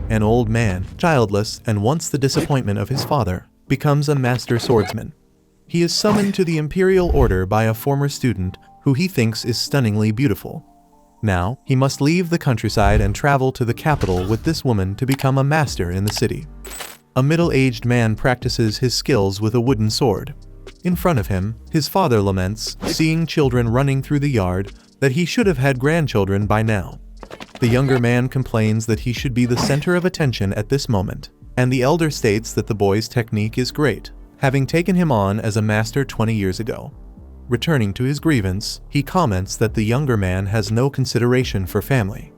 an old man, childless, and once the disappointment of his father, becomes a master swordsman. He is summoned to the imperial order by a former student who he thinks is stunningly beautiful. Now, he must leave the countryside and travel to the capital with this woman to become a master in the city. A middle-aged man practices his skills with a wooden sword. In front of him, his father laments, seeing children running through the yard, that he should have had grandchildren by now. The younger man complains that he should be the center of attention at this moment, and the elder states that the boy's technique is great, having taken him on as a master 20 years ago. Returning to his grievance, he comments that the younger man has no consideration for family.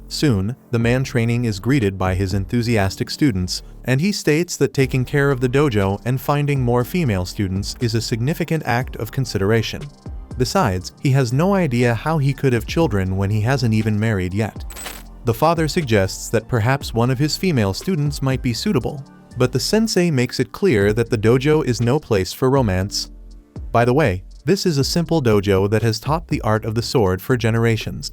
Soon, the man training is greeted by his enthusiastic students, and he states that taking care of the dojo and finding more female students is a significant act of consideration. Besides, he has no idea how he could have children when he hasn't even married yet. The father suggests that perhaps one of his female students might be suitable, but the sensei makes it clear that the dojo is no place for romance. By the way, this is a simple dojo that has taught the art of the sword for generations.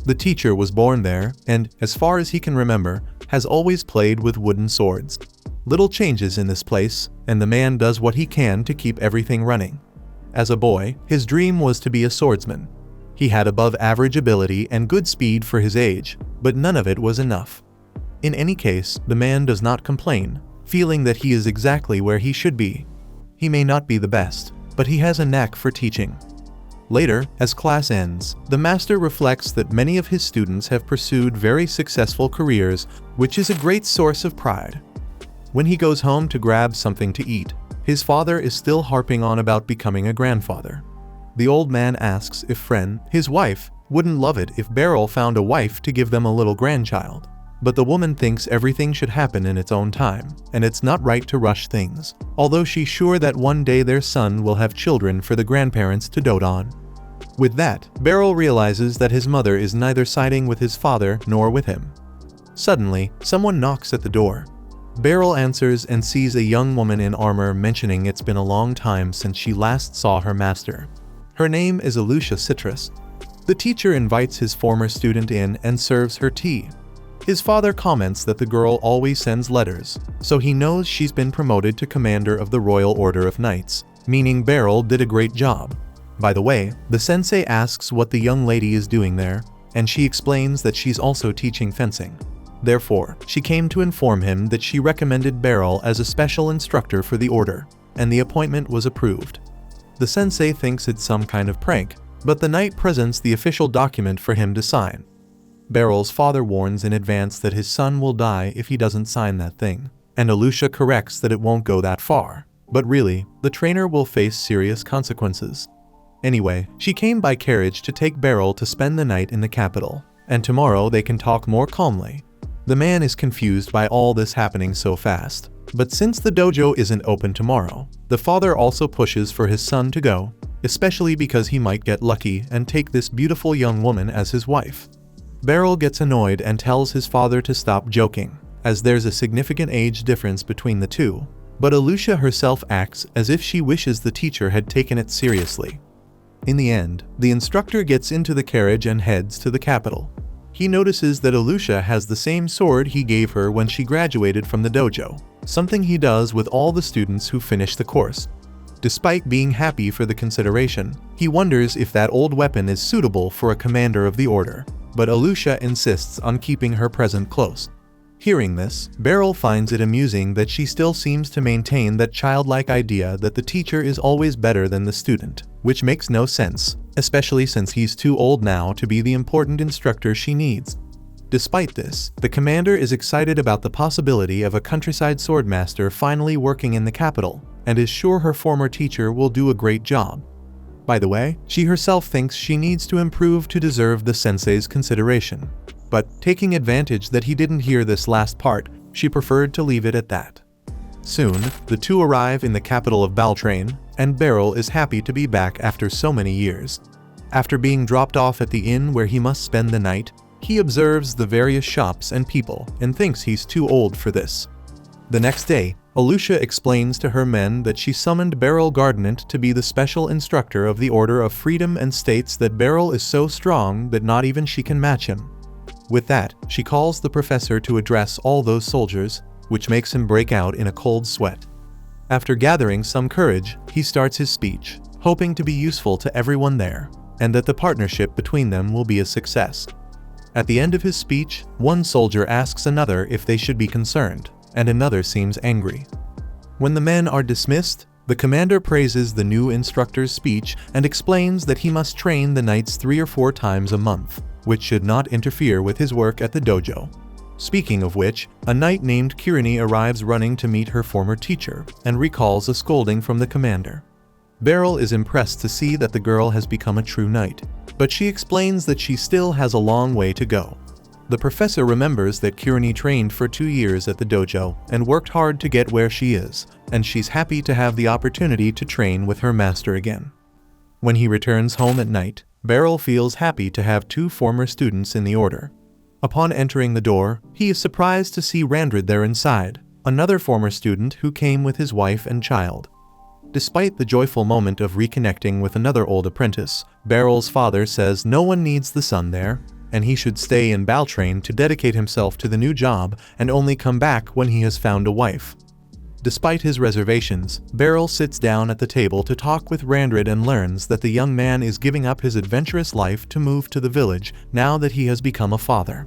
The teacher was born there and, as far as he can remember, has always played with wooden swords. Little changes in this place, and the man does what he can to keep everything running. As a boy, his dream was to be a swordsman. He had above-average ability and good speed for his age, but none of it was enough. In any case, the man does not complain, feeling that he is exactly where he should be. He may not be the best, but he has a knack for teaching. Later, as class ends, the master reflects that many of his students have pursued very successful careers, which is a great source of pride. When he goes home to grab something to eat, his father is still harping on about becoming a grandfather. The old man asks if Fren, his wife, wouldn't love it if Beryl found a wife to give them a little grandchild. But the woman thinks everything should happen in its own time, and it's not right to rush things, although she's sure that one day their son will have children for the grandparents to dote on. With that, Beryl realizes that his mother is neither siding with his father nor with him. Suddenly, someone knocks at the door. Beryl answers and sees a young woman in armor, mentioning it's been a long time since she last saw her master. Her name is Alucia Citrus. The teacher invites his former student in and serves her tea. His father comments that the girl always sends letters, so he knows she's been promoted to commander of the Royal Order of Knights, meaning Beryl did a great job. By the way, the sensei asks what the young lady is doing there, and she explains that she's also teaching fencing. Therefore, she came to inform him that she recommended Beryl as a special instructor for the order, and the appointment was approved. The sensei thinks it's some kind of prank, but the knight presents the official document for him to sign. Beryl's father warns in advance that his son will die if he doesn't sign that thing, and Alucia corrects that it won't go that far. But really, the trainer will face serious consequences. Anyway, she came by carriage to take Beryl to spend the night in the capital, and tomorrow they can talk more calmly. The man is confused by all this happening so fast, but since the dojo isn't open tomorrow, the father also pushes for his son to go, especially because he might get lucky and take this beautiful young woman as his wife. Beryl gets annoyed and tells his father to stop joking, as there's a significant age difference between the two, but Alucia herself acts as if she wishes the teacher had taken it seriously. In the end, the instructor gets into the carriage and heads to the capital. He notices that Alucia has the same sword he gave her when she graduated from the dojo, something he does with all the students who finish the course. Despite being happy for the consideration, he wonders if that old weapon is suitable for a commander of the order, but Alucia insists on keeping her present close. Hearing this, Beryl finds it amusing that she still seems to maintain that childlike idea that the teacher is always better than the student, which makes no sense, especially since he's too old now to be the important instructor she needs. Despite this, the commander is excited about the possibility of a countryside swordmaster finally working in the capital, and is sure her former teacher will do a great job. By the way, she herself thinks she needs to improve to deserve the sensei's consideration. But, taking advantage that he didn't hear this last part, she preferred to leave it at that. Soon, the two arrive in the capital of Baltrain, and Beryl is happy to be back after so many years. After being dropped off at the inn where he must spend the night, he observes the various shops and people and thinks he's too old for this. The next day, Alucia explains to her men that she summoned Beryl Gardinant to be the special instructor of the Order of Freedom and states that Beryl is so strong that not even she can match him. With that, she calls the professor to address all those soldiers, which makes him break out in a cold sweat. After gathering some courage, he starts his speech, hoping to be useful to everyone there, and that the partnership between them will be a success. At the end of his speech, one soldier asks another if they should be concerned, and another seems angry. When the men are dismissed, the commander praises the new instructor's speech and explains that he must train the knights 3 or 4 times a month, which should not interfere with his work at the dojo. Speaking of which, a knight named Kirani arrives running to meet her former teacher and recalls a scolding from the commander. Beryl is impressed to see that the girl has become a true knight, but she explains that she still has a long way to go. The professor remembers that Kirani trained for 2 years at the dojo and worked hard to get where she is, and she's happy to have the opportunity to train with her master again. When he returns home at night, Beryl feels happy to have 2 former students in the order. Upon entering the door, he is surprised to see Randrid there inside, another former student who came with his wife and child. Despite the joyful moment of reconnecting with another old apprentice, Beryl's father says no one needs the son there, and he should stay in Baltrain to dedicate himself to the new job and only come back when he has found a wife. Despite his reservations, Beryl sits down at the table to talk with Randrid and learns that the young man is giving up his adventurous life to move to the village now that he has become a father.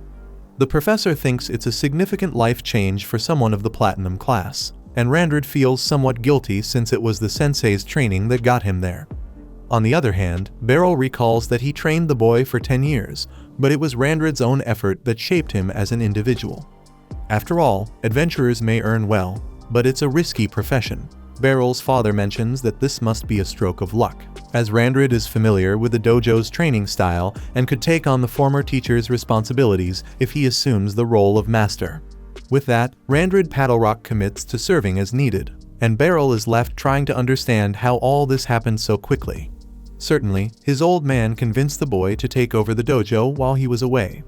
The professor thinks it's a significant life change for someone of the platinum class, and Randrid feels somewhat guilty since it was the sensei's training that got him there. On the other hand, Beryl recalls that he trained the boy for 10 years, but it was Randrid's own effort that shaped him as an individual. After all, adventurers may earn well, but it's a risky profession. Beryl's father mentions that this must be a stroke of luck, as Randrid is familiar with the dojo's training style and could take on the former teacher's responsibilities if he assumes the role of master. With that, Randrid Paddlerock commits to serving as needed, and Beryl is left trying to understand how all this happened so quickly. Certainly, his old man convinced the boy to take over the dojo while he was away.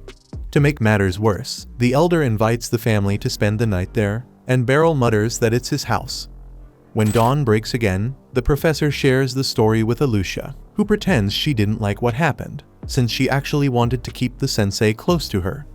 To make matters worse, the elder invites the family to spend the night there, and Beryl mutters that it's his house. When dawn breaks again, the professor shares the story with Alucia, who pretends she didn't like what happened, since she actually wanted to keep the sensei close to her.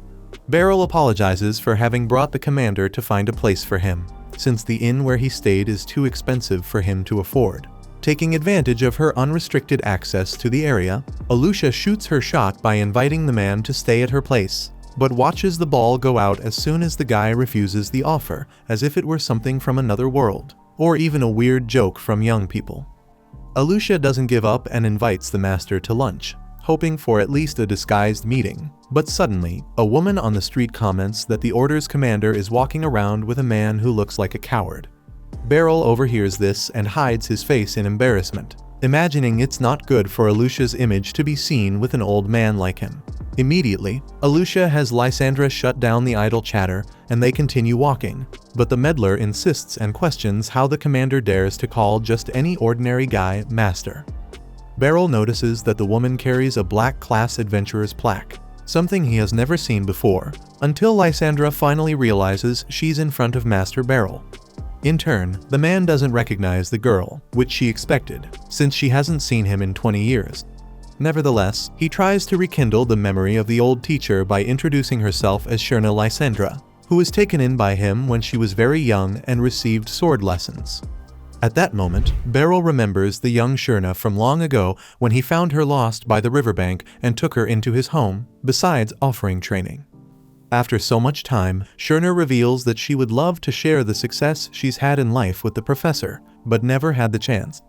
Beryl apologizes for having brought the commander to find a place for him, since the inn where he stayed is too expensive for him to afford. Taking advantage of her unrestricted access to the area, Alucia shoots her shot by inviting the man to stay at her place, but watches the ball go out as soon as the guy refuses the offer, as if it were something from another world, or even a weird joke from young people. Alucia doesn't give up and invites the master to lunch, hoping for at least a disguised meeting, but suddenly, a woman on the street comments that the order's commander is walking around with a man who looks like a coward. Beryl overhears this and hides his face in embarrassment, imagining it's not good for Alucia's image to be seen with an old man like him. Immediately, Alucia has Lysandra shut down the idle chatter, and they continue walking, but the meddler insists and questions how the commander dares to call just any ordinary guy master. Beryl notices that the woman carries a black class adventurer's plaque, something he has never seen before, until Lysandra finally realizes she's in front of Master Beryl. In turn, the man doesn't recognize the girl, which she expected, since she hasn't seen him in 20 years. Nevertheless, he tries to rekindle the memory of the old teacher by introducing herself as Shurna Lysandra, who was taken in by him when she was very young and received sword lessons. At that moment, Beryl remembers the young Shurna from long ago when he found her lost by the riverbank and took her into his home, besides offering training. After so much time, Shurna reveals that she would love to share the success she's had in life with the professor, but never had the chance.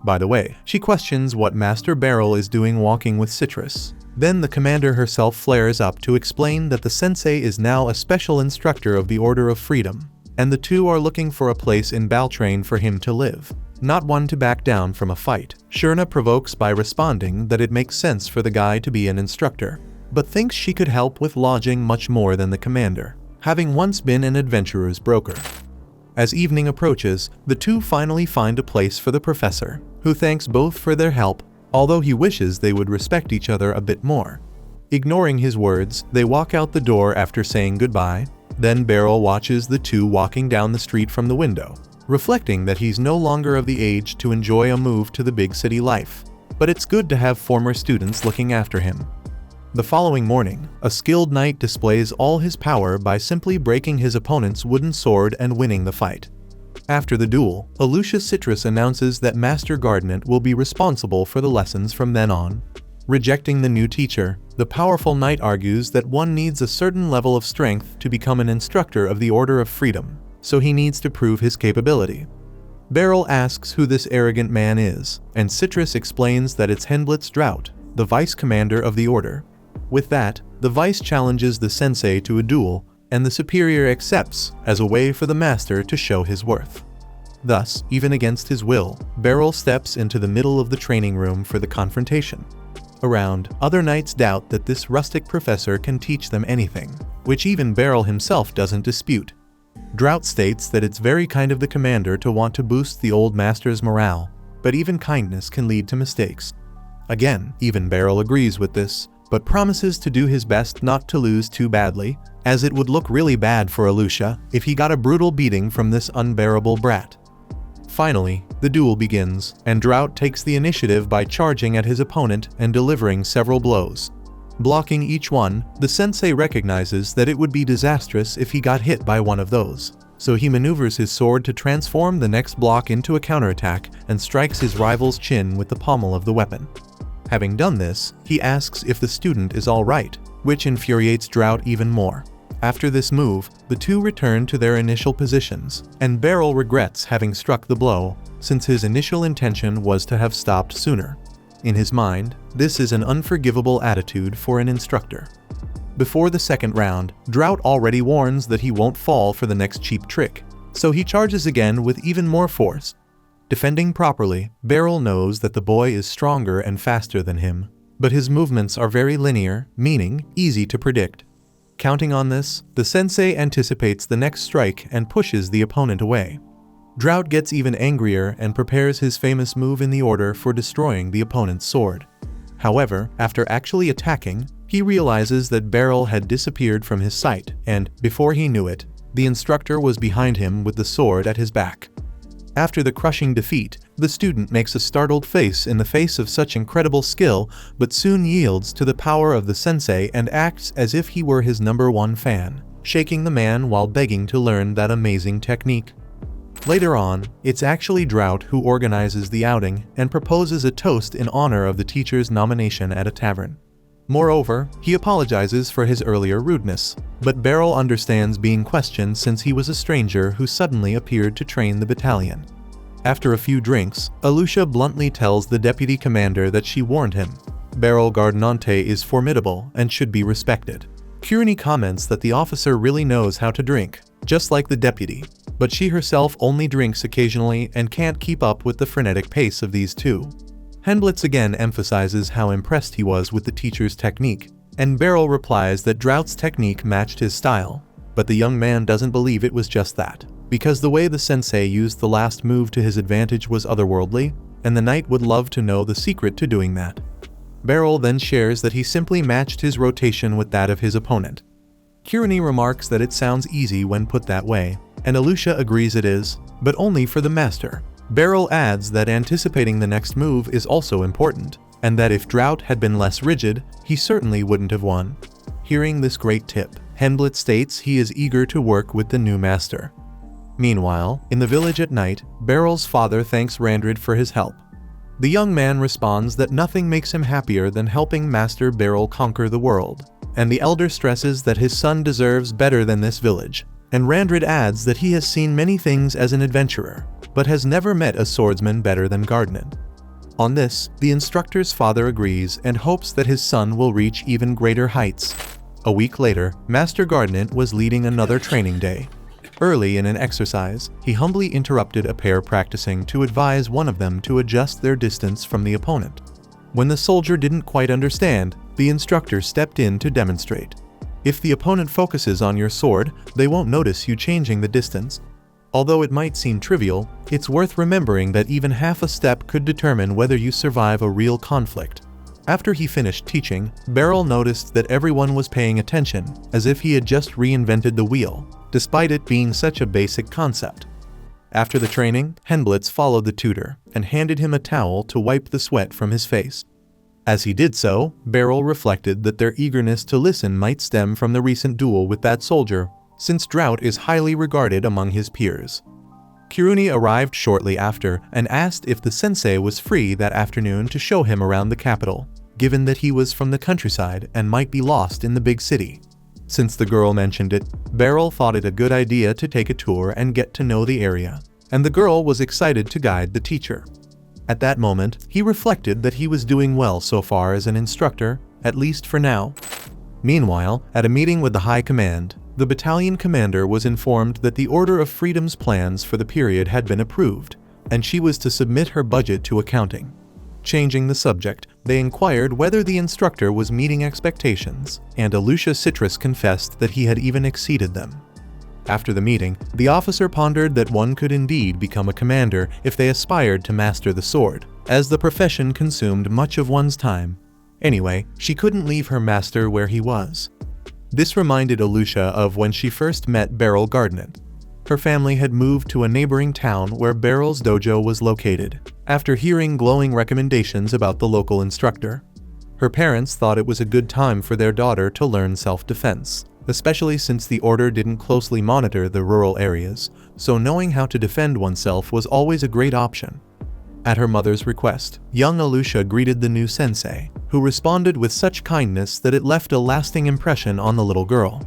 By the way, she questions what Master Beryl is doing walking with Citrus. Then the commander herself flares up to explain that the sensei is now a special instructor of the Order of Freedom, and the two are looking for a place in Baltrain for him to live, not one to back down from a fight. Shurna provokes by responding that it makes sense for the guy to be an instructor, but thinks she could help with lodging much more than the commander, having once been an adventurer's broker. As evening approaches, the two finally find a place for the professor, who thanks both for their help, although he wishes they would respect each other a bit more. Ignoring his words, they walk out the door after saying goodbye. Then Beryl watches the two walking down the street from the window, reflecting that he's no longer of the age to enjoy a move to the big city life, but it's good to have former students looking after him. The following morning, a skilled knight displays all his power by simply breaking his opponent's wooden sword and winning the fight. After the duel, Alucia Citrus announces that Master Gardnet will be responsible for the lessons from then on. Rejecting the new teacher, the powerful knight argues that one needs a certain level of strength to become an instructor of the Order of Freedom, so he needs to prove his capability. Beryl asks who this arrogant man is, and Citrus explains that it's Henblitz Drought, the vice commander of the order. With that, the vice challenges the sensei to a duel, and the superior accepts as a way for the master to show his worth. Thus, even against his will, Beryl steps into the middle of the training room for the confrontation. Around, other knights doubt that this rustic professor can teach them anything, which even Beryl himself doesn't dispute. Drought states that it's very kind of the commander to want to boost the old master's morale, but even kindness can lead to mistakes. Again, even Beryl agrees with this, but promises to do his best not to lose too badly, as it would look really bad for Alucia if he got a brutal beating from this unbearable brat. Finally, the duel begins, and Drought takes the initiative by charging at his opponent and delivering several blows. Blocking each one, the sensei recognizes that it would be disastrous if he got hit by one of those, so he maneuvers his sword to transform the next block into a counterattack and strikes his rival's chin with the pommel of the weapon. Having done this, he asks if the student is all right, which infuriates Drought even more. After this move, the two return to their initial positions, and Beryl regrets having struck the blow, since his initial intention was to have stopped sooner. In his mind, this is an unforgivable attitude for an instructor. Before the second round, Drought already warns that he won't fall for the next cheap trick, so he charges again with even more force. Defending properly, Beryl knows that the boy is stronger and faster than him, but his movements are very linear, meaning easy to predict. Counting on this, the sensei anticipates the next strike and pushes the opponent away. Drought gets even angrier and prepares his famous move in the order for destroying the opponent's sword. However, after actually attacking, he realizes that Beryl had disappeared from his sight, and, before he knew it, the instructor was behind him with the sword at his back. After the crushing defeat, the student makes a startled face in the face of such incredible skill, but soon yields to the power of the sensei and acts as if he were his #1 fan, shaking the man while begging to learn that amazing technique. Later on, it's actually Drought who organizes the outing and proposes a toast in honor of the teacher's nomination at a tavern. Moreover, he apologizes for his earlier rudeness, but Beryl understands being questioned since he was a stranger who suddenly appeared to train the battalion. After a few drinks, Alucia bluntly tells the deputy commander that she warned him. Beryl Gardnante is formidable and should be respected. Curny comments that the officer really knows how to drink, just like the deputy, but she herself only drinks occasionally and can't keep up with the frenetic pace of these two. Henblitz again emphasizes how impressed he was with the teacher's technique, and Beryl replies that Drought's technique matched his style, but the young man doesn't believe it was just that, because the way the sensei used the last move to his advantage was otherworldly, and the knight would love to know the secret to doing that. Beryl then shares that he simply matched his rotation with that of his opponent. Curny remarks that it sounds easy when put that way, and Alucia agrees it is, but only for the master. Beryl adds that anticipating the next move is also important, and that if Drought had been less rigid, he certainly wouldn't have won. Hearing this great tip, Henblitz states he is eager to work with the new master. Meanwhile, in the village at night, Beryl's father thanks Randrid for his help. The young man responds that nothing makes him happier than helping Master Beryl conquer the world, and the elder stresses that his son deserves better than this village, and Randrid adds that he has seen many things as an adventurer, but has never met a swordsman better than Gardnet. On this, the instructor's father agrees and hopes that his son will reach even greater heights. A week later, Master Gardnet was leading another training day. Early in an exercise, he humbly interrupted a pair practicing to advise one of them to adjust their distance from the opponent. When the soldier didn't quite understand, the instructor stepped in to demonstrate. If the opponent focuses on your sword, they won't notice you changing the distance. Although it might seem trivial, it's worth remembering that even half a step could determine whether you survive a real conflict. After he finished teaching, Beryl noticed that everyone was paying attention, as if he had just reinvented the wheel, despite it being such a basic concept. After the training, Henblitz followed the tutor and handed him a towel to wipe the sweat from his face. As he did so, Beryl reflected that their eagerness to listen might stem from the recent duel with that soldier, since Drought is highly regarded among his peers. Kiruni arrived shortly after and asked if the sensei was free that afternoon to show him around the capital, given that he was from the countryside and might be lost in the big city. Since the girl mentioned it, Beryl thought it a good idea to take a tour and get to know the area, and the girl was excited to guide the teacher. At that moment, he reflected that he was doing well so far as an instructor, at least for now. Meanwhile, at a meeting with the High Command, the battalion commander was informed that the Order of Freedom's plans for the period had been approved, and she was to submit her budget to accounting. Changing the subject, they inquired whether the instructor was meeting expectations, and Alucia Citrus confessed that he had even exceeded them. After the meeting, the officer pondered that one could indeed become a commander if they aspired to master the sword, as the profession consumed much of one's time. Anyway, she couldn't leave her master where he was. This reminded Alucia of when she first met Beryl Gardnet. Her family had moved to a neighboring town where Beryl's dojo was located, after hearing glowing recommendations about the local instructor. Her parents thought it was a good time for their daughter to learn self-defense, especially since the order didn't closely monitor the rural areas, so knowing how to defend oneself was always a great option. At her mother's request, young Alucia greeted the new sensei, who responded with such kindness that it left a lasting impression on the little girl.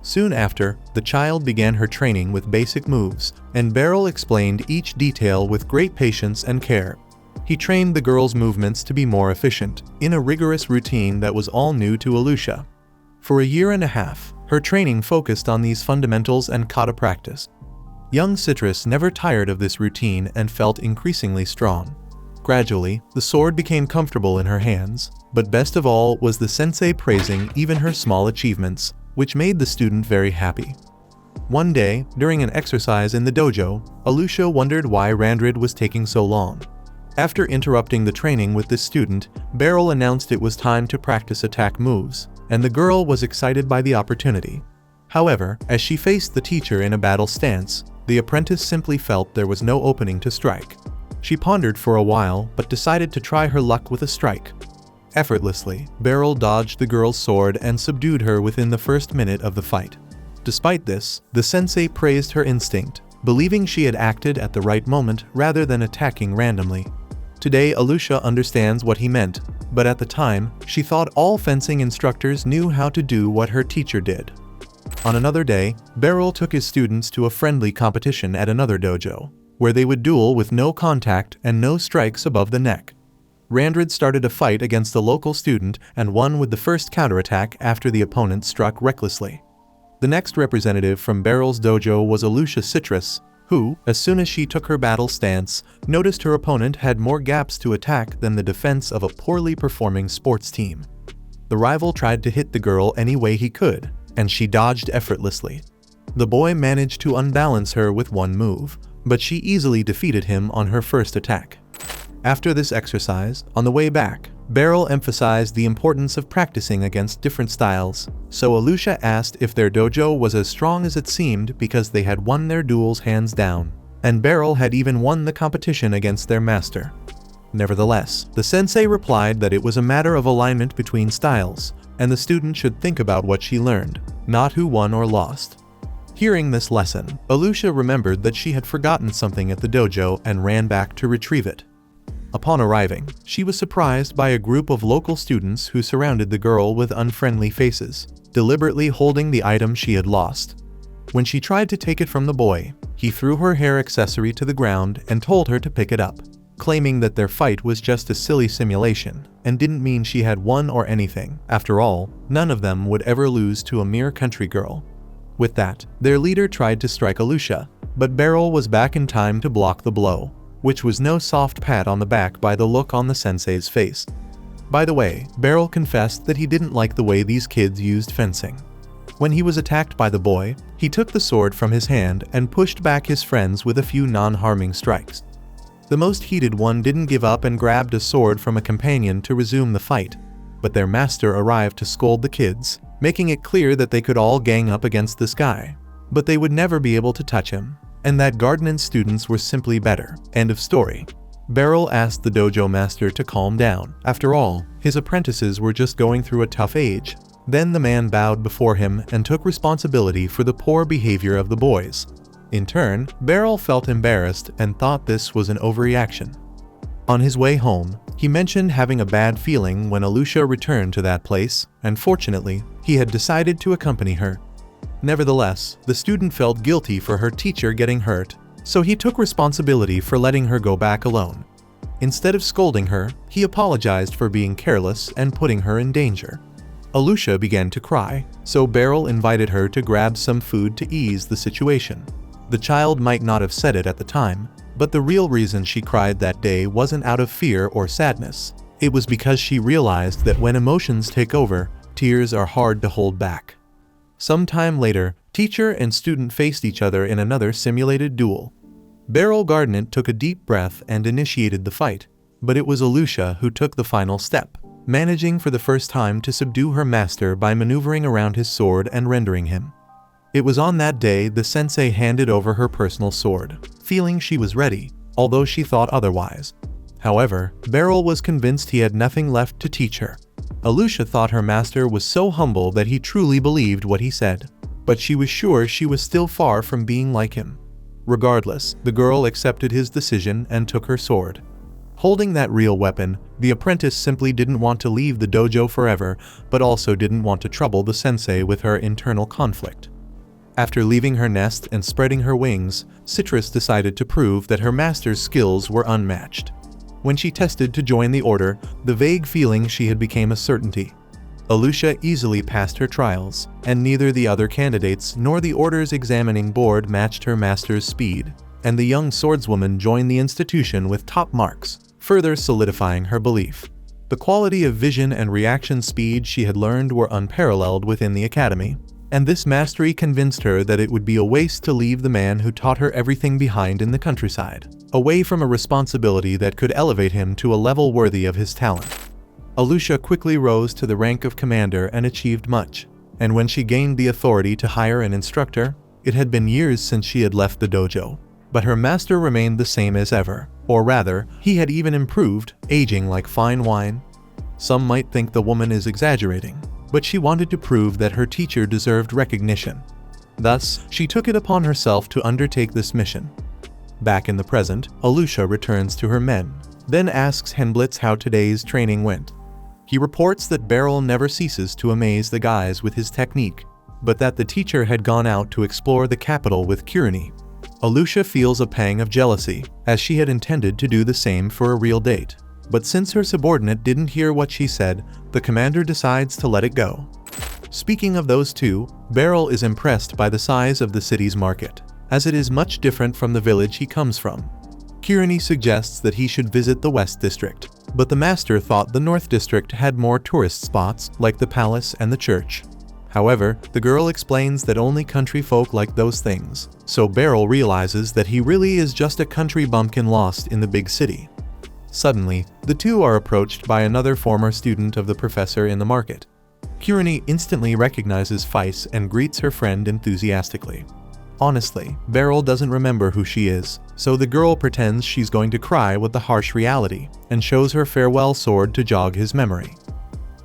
Soon after, the child began her training with basic moves, and Beryl explained each detail with great patience and care. He trained the girl's movements to be more efficient, in a rigorous routine that was all new to Alucia. For a year and a half, her training focused on these fundamentals and kata practice. Young Citrus never tired of this routine and felt increasingly strong. Gradually, the sword became comfortable in her hands, but best of all was the sensei praising even her small achievements, which made the student very happy. One day, during an exercise in the dojo, Alucia wondered why Randrid was taking so long. After interrupting the training with this student, Beryl announced it was time to practice attack moves, and the girl was excited by the opportunity. However, as she faced the teacher in a battle stance, the apprentice simply felt there was no opening to strike. She pondered for a while, but decided to try her luck with a strike. Effortlessly, Beryl dodged the girl's sword and subdued her within the first minute of the fight. Despite this, the sensei praised her instinct, believing she had acted at the right moment rather than attacking randomly. Today, Alucia understands what he meant, but at the time, she thought all fencing instructors knew how to do what her teacher did. On another day, Beryl took his students to a friendly competition at another dojo, where they would duel with no contact and no strikes above the neck. Randrid started a fight against a local student and won with the first counterattack after the opponent struck recklessly. The next representative from Beryl's dojo was Alucia Citrus, who, as soon as she took her battle stance, noticed her opponent had more gaps to attack than the defense of a poorly performing sports team. The rival tried to hit the girl any way he could, and she dodged effortlessly. The boy managed to unbalance her with one move, but she easily defeated him on her first attack. After this exercise, on the way back, Beryl emphasized the importance of practicing against different styles, so Alucia asked if their dojo was as strong as it seemed because they had won their duels hands down, and Beryl had even won the competition against their master. Nevertheless, the sensei replied that it was a matter of alignment between styles, and the student should think about what she learned, not who won or lost. Hearing this lesson, Alucia remembered that she had forgotten something at the dojo and ran back to retrieve it. Upon arriving, she was surprised by a group of local students who surrounded the girl with unfriendly faces, deliberately holding the item she had lost. When she tried to take it from the boy, he threw her hair accessory to the ground and told her to pick it up, claiming that their fight was just a silly simulation and didn't mean she had won or anything. After all, none of them would ever lose to a mere country girl. With that, their leader tried to strike Alucia, but Beryl was back in time to block the blow, which was no soft pat on the back by the look on the sensei's face. By the way, Beryl confessed that he didn't like the way these kids used fencing. When he was attacked by the boy, he took the sword from his hand and pushed back his friends with a few non-harming strikes. The most heated one didn't give up and grabbed a sword from a companion to resume the fight, but their master arrived to scold the kids, making it clear that they could all gang up against this guy, but they would never be able to touch him, and that Gardner's students were simply better. End of story. Beryl asked the dojo master to calm down. After all, his apprentices were just going through a tough age. Then the man bowed before him and took responsibility for the poor behavior of the boys. In turn, Beryl felt embarrassed and thought this was an overreaction. On his way home, he mentioned having a bad feeling when Alusha returned to that place, and fortunately, he had decided to accompany her. Nevertheless, the student felt guilty for her teacher getting hurt, so he took responsibility for letting her go back alone. Instead of scolding her, he apologized for being careless and putting her in danger. Alusha began to cry, so Beryl invited her to grab some food to ease the situation. The child might not have said it at the time, but the real reason she cried that day wasn't out of fear or sadness. It was because she realized that when emotions take over, tears are hard to hold back. Some time later, teacher and student faced each other in another simulated duel. Beryl Gardner took a deep breath and initiated the fight, but it was Alusha who took the final step, managing for the first time to subdue her master by maneuvering around his sword and rendering him. It was on that day the sensei handed over her personal sword, feeling she was ready, although she thought otherwise. However, Beryl was convinced he had nothing left to teach her. Alusha thought her master was so humble that he truly believed what he said, but she was sure she was still far from being like him. Regardless, the girl accepted his decision and took her sword. Holding that real weapon, the apprentice simply didn't want to leave the dojo forever, but also didn't want to trouble the sensei with her internal conflict. After leaving her nest and spreading her wings, Citrus decided to prove that her master's skills were unmatched. When she tested to join the order, the vague feeling she had became a certainty. Alusha easily passed her trials, and neither the other candidates nor the order's examining board matched her master's speed, and the young swordswoman joined the institution with top marks, further solidifying her belief. The quality of vision and reaction speed she had learned were unparalleled within the academy, and this mastery convinced her that it would be a waste to leave the man who taught her everything behind in the countryside, away from a responsibility that could elevate him to a level worthy of his talent. Alusha quickly rose to the rank of commander and achieved much, and when she gained the authority to hire an instructor, it had been years since she had left the dojo. But her master remained the same as ever, or rather, he had even improved, aging like fine wine. Some might think the woman is exaggerating, but she wanted to prove that her teacher deserved recognition. Thus, she took it upon herself to undertake this mission. Back in the present, Alusha returns to her men, then asks Henblitz how today's training went. He reports that Beryl never ceases to amaze the guys with his technique, but that the teacher had gone out to explore the capital with Kirani. Alusha feels a pang of jealousy, as she had intended to do the same for a real date. But since her subordinate didn't hear what she said, the commander decides to let it go. Speaking of those two, Beryl is impressed by the size of the city's market, as it is much different from the village he comes from. Kirani suggests that he should visit the West District, but the master thought the North District had more tourist spots like the palace and the church. However, the girl explains that only country folk like those things, so Beryl realizes that he really is just a country bumpkin lost in the big city. Suddenly, the two are approached by another former student of the professor in the market. Kirani instantly recognizes Feis and greets her friend enthusiastically. Honestly, Beryl doesn't remember who she is, so the girl pretends she's going to cry with the harsh reality, and shows her farewell sword to jog his memory.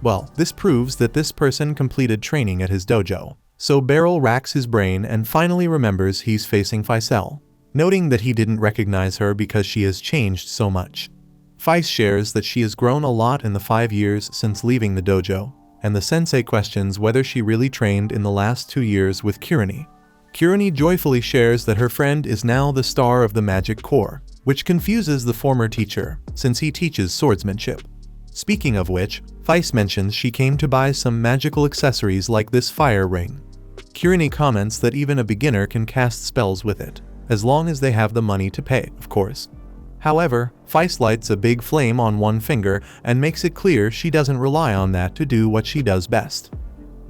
Well, this proves that this person completed training at his dojo, so Beryl racks his brain and finally remembers he's facing Faisal, noting that he didn't recognize her because she has changed so much. Feis shares that she has grown a lot in the 5 years since leaving the dojo, and the sensei questions whether she really trained in the last 2 years with Kirani. Kirani joyfully shares that her friend is now the star of the magic corps, which confuses the former teacher, since he teaches swordsmanship. Speaking of which, Feis mentions she came to buy some magical accessories like this fire ring. Kirani comments that even a beginner can cast spells with it, as long as they have the money to pay, of course. However, Feis lights a big flame on one finger and makes it clear she doesn't rely on that to do what she does best.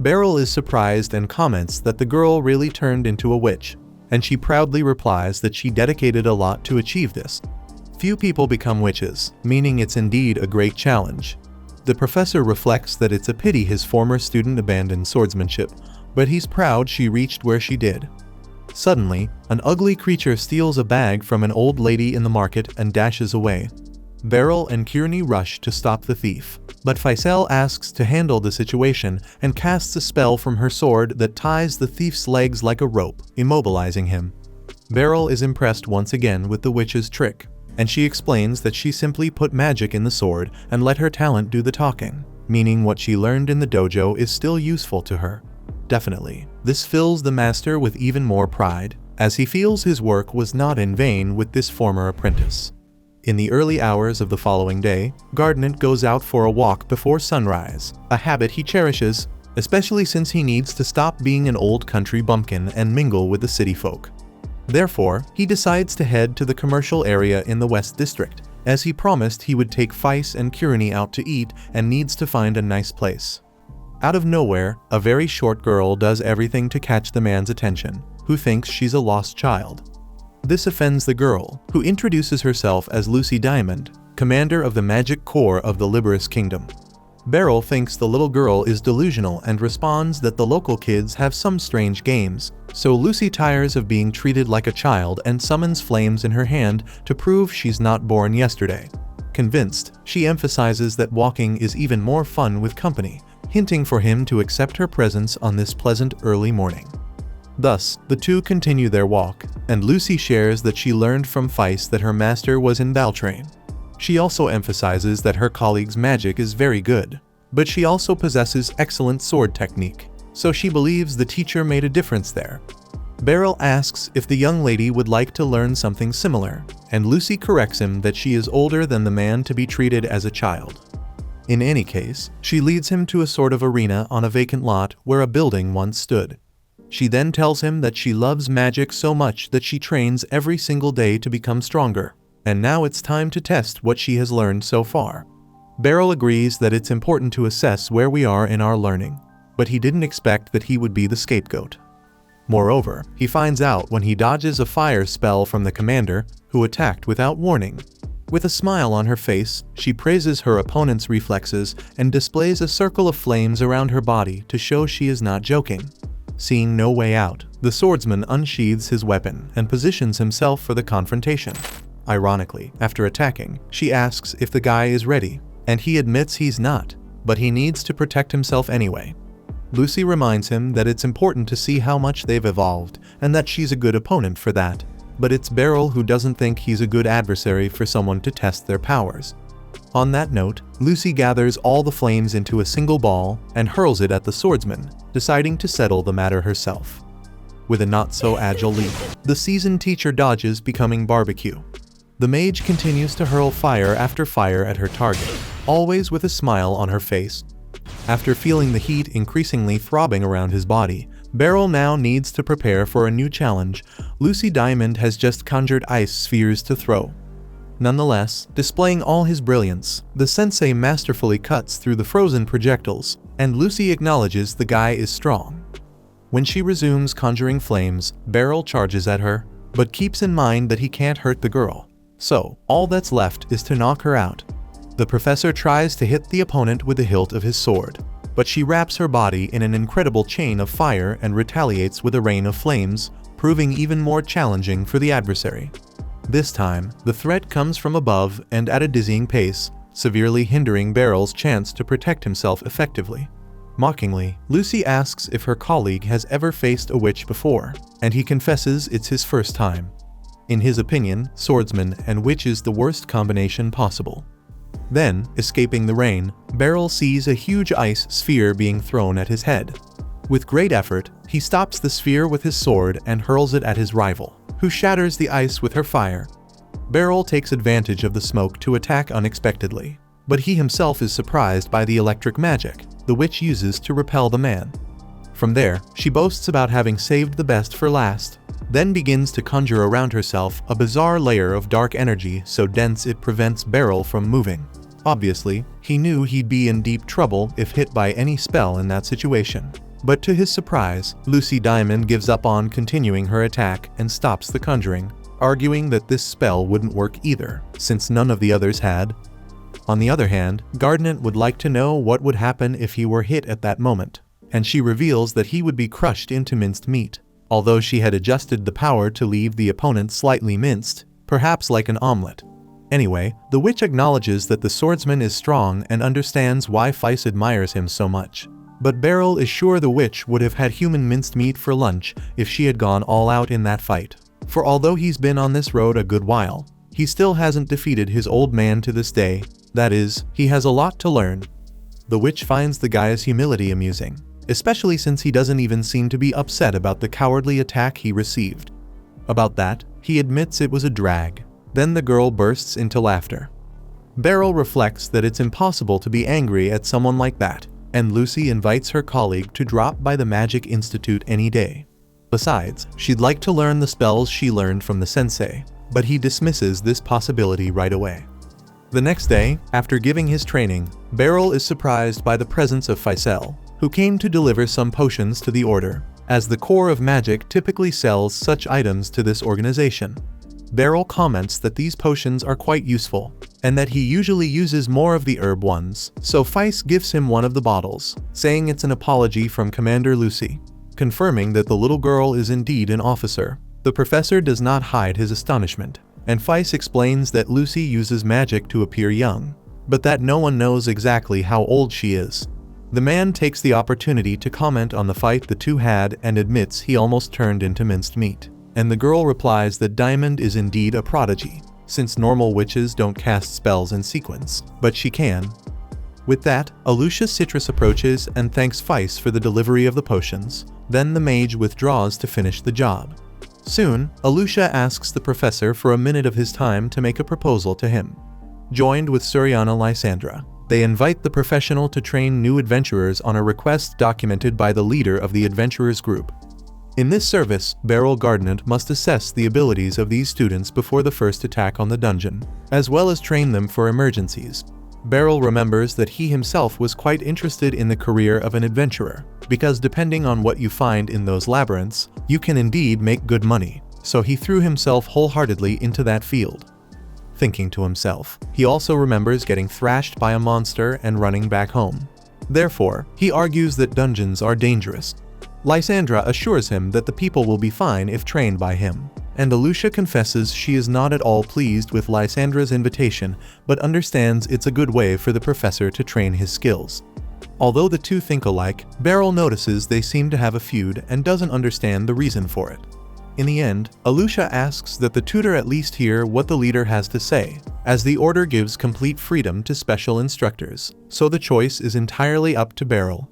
Beryl is surprised and comments that the girl really turned into a witch, and she proudly replies that she dedicated a lot to achieve this. Few people become witches, meaning it's indeed a great challenge. The professor reflects that it's a pity his former student abandoned swordsmanship, but he's proud she reached where she did. Suddenly, an ugly creature steals a bag from an old lady in the market and dashes away, Beryl and Kearney rush to stop the thief, but Faisal asks to handle the situation and casts a spell from her sword that ties the thief's legs like a rope, immobilizing him. Beryl is impressed once again with the witch's trick, and she explains that she simply put magic in the sword and let her talent do the talking, meaning what she learned in the dojo is still useful to her. Definitely. This fills the master with even more pride, as he feels his work was not in vain with this former apprentice. In the early hours of the following day, Gardnet goes out for a walk before sunrise, a habit he cherishes, especially since he needs to stop being an old country bumpkin and mingle with the city folk. Therefore, he decides to head to the commercial area in the West District, as he promised he would take Feist and Kearney out to eat and needs to find a nice place. Out of nowhere, a very short girl does everything to catch the man's attention, who thinks she's a lost child. This offends the girl, who introduces herself as Lucy Diamond, commander of the Magic Corps of the Liberus Kingdom. Beryl thinks the little girl is delusional and responds that the local kids have some strange games, so Lucy tires of being treated like a child and summons flames in her hand to prove she's not born yesterday. Convinced, she emphasizes that walking is even more fun with company, hinting for him to accept her presence on this pleasant early morning. Thus, the two continue their walk, and Lucy shares that she learned from Feist that her master was in Baltrain. She also emphasizes that her colleague's magic is very good, but she also possesses excellent sword technique, so she believes the teacher made a difference there. Beryl asks if the young lady would like to learn something similar, and Lucy corrects him that she is older than the man to be treated as a child. In any case, she leads him to a sort of arena on a vacant lot where a building once stood. She then tells him that she loves magic so much that she trains every single day to become stronger, and now it's time to test what she has learned so far. Beryl agrees that it's important to assess where we are in our learning, but he didn't expect that he would be the scapegoat. Moreover, he finds out when he dodges a fire spell from the commander, who attacked without warning. With a smile on her face, she praises her opponent's reflexes and displays a circle of flames around her body to show she is not joking. Seeing no way out, the swordsman unsheathes his weapon and positions himself for the confrontation. Ironically, after attacking, she asks if the guy is ready, and he admits he's not, but he needs to protect himself anyway. Lucy reminds him that it's important to see how much they've evolved, and that she's a good opponent for that, but it's Beryl who doesn't think he's a good adversary for someone to test their powers. On that note, Lucy gathers all the flames into a single ball and hurls it at the swordsman, deciding to settle the matter herself. With a not-so-agile leap, the seasoned teacher dodges, becoming barbecue. The mage continues to hurl fire after fire at her target, always with a smile on her face. After feeling the heat increasingly throbbing around his body, Beryl now needs to prepare for a new challenge. Lucy Diamond has just conjured ice spheres to throw. Nonetheless, displaying all his brilliance, the sensei masterfully cuts through the frozen projectiles, and Lucy acknowledges the guy is strong. When she resumes conjuring flames, Beryl charges at her, but keeps in mind that he can't hurt the girl. So, all that's left is to knock her out. The professor tries to hit the opponent with the hilt of his sword, but she wraps her body in an incredible chain of fire and retaliates with a rain of flames, proving even more challenging for the adversary. This time, the threat comes from above and at a dizzying pace, severely hindering Beryl's chance to protect himself effectively. Mockingly, Lucy asks if her colleague has ever faced a witch before, and he confesses it's his first time. In his opinion, swordsman and witch is the worst combination possible. Then, escaping the rain, Beryl sees a huge ice sphere being thrown at his head. With great effort, he stops the sphere with his sword and hurls it at his rival, who shatters the ice with her fire. Beryl takes advantage of the smoke to attack unexpectedly, but he himself is surprised by the electric magic the witch uses to repel the man. From there, she boasts about having saved the best for last, then begins to conjure around herself a bizarre layer of dark energy so dense it prevents Beryl from moving. Obviously, he knew he'd be in deep trouble if hit by any spell in that situation. But to his surprise, Lucy Diamond gives up on continuing her attack and stops the conjuring, arguing that this spell wouldn't work either, since none of the others had. On the other hand, Gardnet would like to know what would happen if he were hit at that moment, and she reveals that he would be crushed into minced meat, although she had adjusted the power to leave the opponent slightly minced, perhaps like an omelette. Anyway, the witch acknowledges that the swordsman is strong and understands why Feis admires him so much. But Beryl is sure the witch would have had human minced meat for lunch if she had gone all out in that fight. For although he's been on this road a good while, he still hasn't defeated his old man to this day. That is, he has a lot to learn. The witch finds the guy's humility amusing, especially since he doesn't even seem to be upset about the cowardly attack he received. About that, he admits it was a drag. Then the girl bursts into laughter. Beryl reflects that it's impossible to be angry at someone like that, and Lucy invites her colleague to drop by the Magic Institute any day. Besides, she'd like to learn the spells she learned from the sensei, but he dismisses this possibility right away. The next day, after giving his training, Beryl is surprised by the presence of Faisal, who came to deliver some potions to the order, as the Corps of Magic typically sells such items to this organization. Beryl comments that these potions are quite useful, and that he usually uses more of the herb ones, so Feis gives him one of the bottles, saying it's an apology from Commander Lucy. Confirming that the little girl is indeed an officer, the professor does not hide his astonishment, and Feis explains that Lucy uses magic to appear young, but that no one knows exactly how old she is. The man takes the opportunity to comment on the fight the two had and admits he almost turned into minced meat. And the girl replies that Diamond is indeed a prodigy, since normal witches don't cast spells in sequence, but she can. With that, Alucia Citrus approaches and thanks Feis for the delivery of the potions, then the mage withdraws to finish the job. Soon, Alucia asks the professor for a minute of his time to make a proposal to him. Joined with Suriana Lysandra, they invite the professional to train new adventurers on a request documented by the leader of the adventurers group. In this service, Beryl Gardnant must assess the abilities of these students before the first attack on the dungeon, as well as train them for emergencies. Beryl remembers that he himself was quite interested in the career of an adventurer, because depending on what you find in those labyrinths, you can indeed make good money, so he threw himself wholeheartedly into that field. Thinking to himself, he also remembers getting thrashed by a monster and running back home. Therefore, he argues that dungeons are dangerous. Lysandra assures him that the people will be fine if trained by him, and Alucia confesses she is not at all pleased with Lysandra's invitation, but understands it's a good way for the professor to train his skills. Although the two think alike, Beryl notices they seem to have a feud and doesn't understand the reason for it. In the end, Alucia asks that the tutor at least hear what the leader has to say, as the order gives complete freedom to special instructors, so the choice is entirely up to Beryl.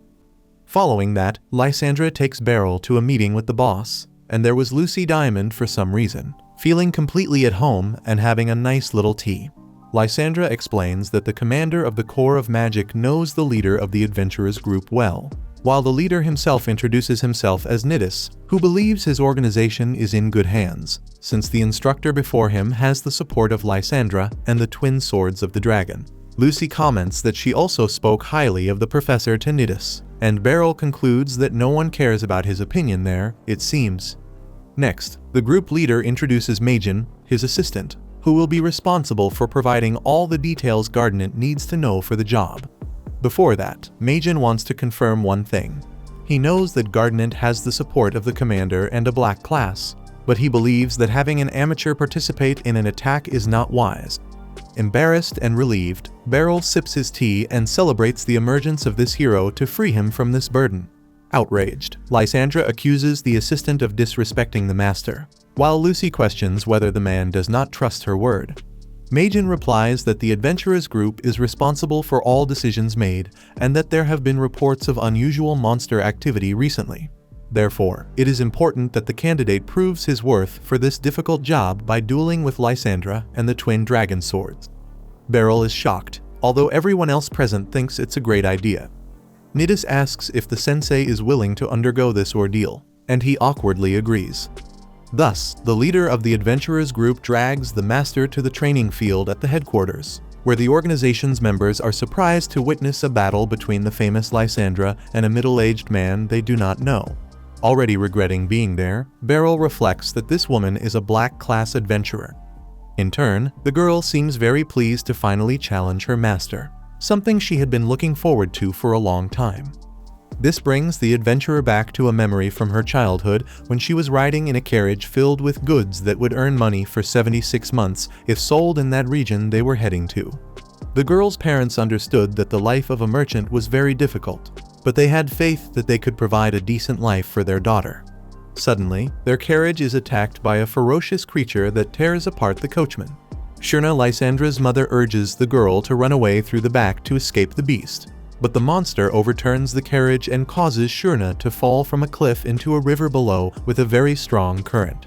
Following that, Lysandra takes Beryl to a meeting with the boss, and there was Lucy Diamond for some reason, feeling completely at home and having a nice little tea. Lysandra explains that the commander of the Corps of Magic knows the leader of the adventurers group well, while the leader himself introduces himself as Nidus, who believes his organization is in good hands, since the instructor before him has the support of Lysandra and the twin swords of the dragon. Lucy comments that she also spoke highly of the professor to Nidus, and Beryl concludes that no one cares about his opinion there, it seems. Next, the group leader introduces Majin, his assistant, who will be responsible for providing all the details Gardnant needs to know for the job. Before that, Majin wants to confirm one thing. He knows that Gardnant has the support of the commander and a black class, but he believes that having an amateur participate in an attack is not wise. Embarrassed and relieved, Beryl sips his tea and celebrates the emergence of this hero to free him from this burden. Outraged, Lysandra accuses the assistant of disrespecting the master, while Lucy questions whether the man does not trust her word. Majin replies that the adventurers group is responsible for all decisions made and that there have been reports of unusual monster activity recently. Therefore, it is important that the candidate proves his worth for this difficult job by dueling with Lysandra and the twin dragon swords. Beryl is shocked, although everyone else present thinks it's a great idea. Nidus asks if the sensei is willing to undergo this ordeal, and he awkwardly agrees. Thus, the leader of the adventurers group drags the master to the training field at the headquarters, where the organization's members are surprised to witness a battle between the famous Lysandra and a middle-aged man they do not know. Already regretting being there, Beryl reflects that this woman is a black class adventurer. In turn, the girl seems very pleased to finally challenge her master, something she had been looking forward to for a long time. This brings the adventurer back to a memory from her childhood when she was riding in a carriage filled with goods that would earn money for 76 months if sold in that region they were heading to. The girl's parents understood that the life of a merchant was very difficult, but they had faith that they could provide a decent life for their daughter. Suddenly, their carriage is attacked by a ferocious creature that tears apart the coachman. Shurna, Lysandra's mother, urges the girl to run away through the back to escape the beast, but the monster overturns the carriage and causes Shurna to fall from a cliff into a river below with a very strong current.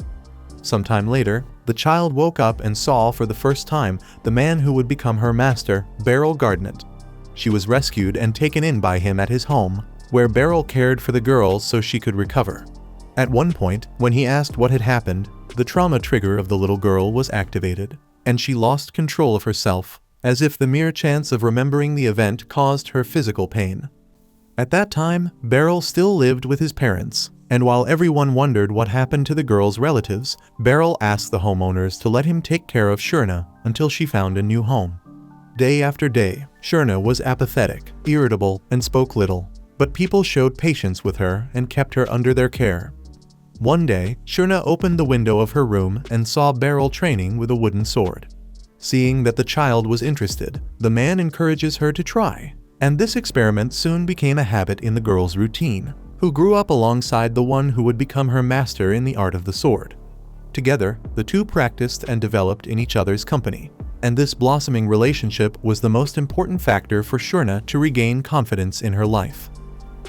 Sometime later, the child woke up and saw for the first time the man who would become her master, Beryl Gardnet. She was rescued and taken in by him at his home, where Beryl cared for the girl so she could recover. At one point, when he asked what had happened, the trauma trigger of the little girl was activated, and she lost control of herself, as if the mere chance of remembering the event caused her physical pain. At that time, Beryl still lived with his parents, and while everyone wondered what happened to the girl's relatives, Beryl asked the homeowners to let him take care of Shurna until she found a new home. Day after day, Shurna was apathetic, irritable, and spoke little, but people showed patience with her and kept her under their care. One day, Shurna opened the window of her room and saw Beryl training with a wooden sword. Seeing that the child was interested, the man encourages her to try, and this experiment soon became a habit in the girl's routine, who grew up alongside the one who would become her master in the art of the sword. Together, the two practiced and developed in each other's company, and this blossoming relationship was the most important factor for Shurna to regain confidence in her life.